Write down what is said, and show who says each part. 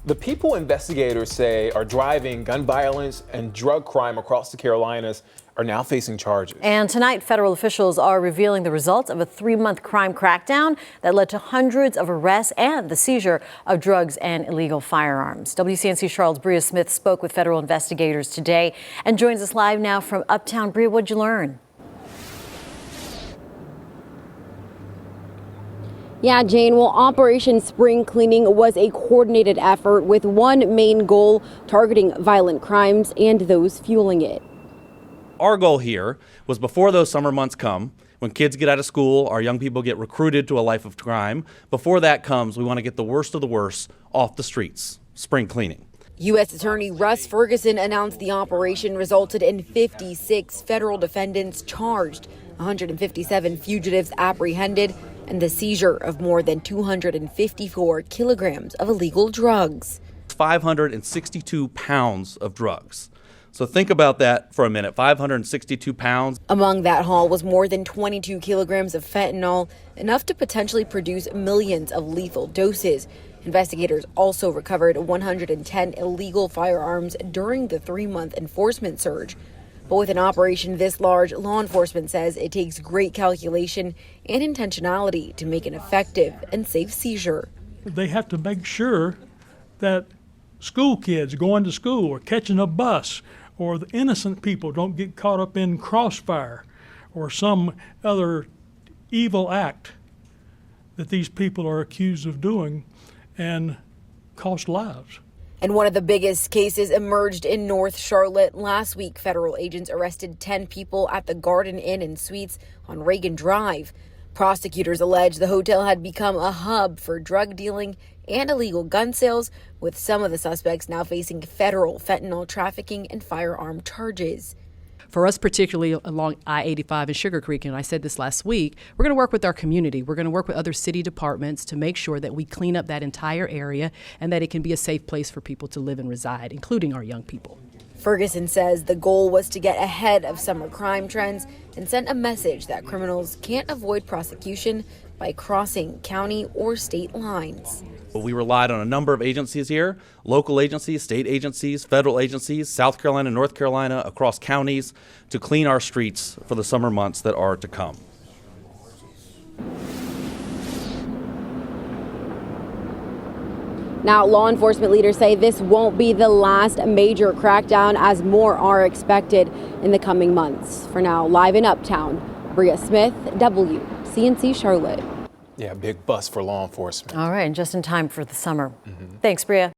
Speaker 1: The people investigators say are driving gun violence and drug crime across the Carolinas are now facing charges.
Speaker 2: And tonight, federal officials are revealing the results of a 3-month crime crackdown that led to hundreds of arrests and the seizure of drugs and illegal firearms. WCNC Charlotte's Bria Smith spoke with federal investigators today and joins us live now from Uptown. Bria, what'd you learn?
Speaker 3: Yeah, Jane, well, Operation Spring Cleaning was a coordinated effort with one main goal: targeting violent crimes and those fueling it.
Speaker 4: Our goal here was, before those summer months come, when kids get out of school, our young people get recruited to a life of crime. Before that comes, we want to get the worst of the worst off the streets. Spring cleaning.
Speaker 3: U.S. Attorney Russ Ferguson announced the operation resulted in 56 federal defendants charged, 157 fugitives apprehended, and the seizure of more than 254 kilograms of illegal drugs.
Speaker 4: 562 pounds of drugs. So think about that for a minute, 562 pounds.
Speaker 3: Among that haul was more than 22 kilograms of fentanyl, enough to potentially produce millions of lethal doses. Investigators also recovered 110 illegal firearms during the 3-month enforcement surge. But with an operation this large, law enforcement says it takes great calculation and intentionality to make an effective and safe seizure.
Speaker 5: They have to make sure that school kids going to school or catching a bus or the innocent people don't get caught up in crossfire or some other evil act that these people are accused of doing and cost lives.
Speaker 3: And one of the biggest cases emerged in North Charlotte. Last week, federal agents arrested 10 people at the Garden Inn and Suites on Reagan Drive. Prosecutors allege the hotel had become a hub for drug dealing and illegal gun sales, with some of the suspects now facing federal fentanyl trafficking and firearm charges.
Speaker 6: For us, particularly along I-85 and Sugar Creek, and I said this last week, we're going to work with our community. We're going to work with other city departments to make sure that we clean up that entire area and that it can be a safe place for people to live and reside, including our young people.
Speaker 3: Ferguson says the goal was to get ahead of summer crime trends and send a message that criminals can't avoid prosecution by crossing county or state lines.
Speaker 4: We relied on a number of agencies here, local agencies, state agencies, federal agencies, South Carolina, North Carolina, across counties, to clean our streets for the summer months that are to come.
Speaker 3: Now, law enforcement leaders say this won't be the last major crackdown, as more are expected in the coming months. For now, live in Uptown, Bria Smith, WCNC Charlotte.
Speaker 1: Yeah, big bust for law enforcement.
Speaker 2: All right, and just in time for the summer. Thanks, Bria.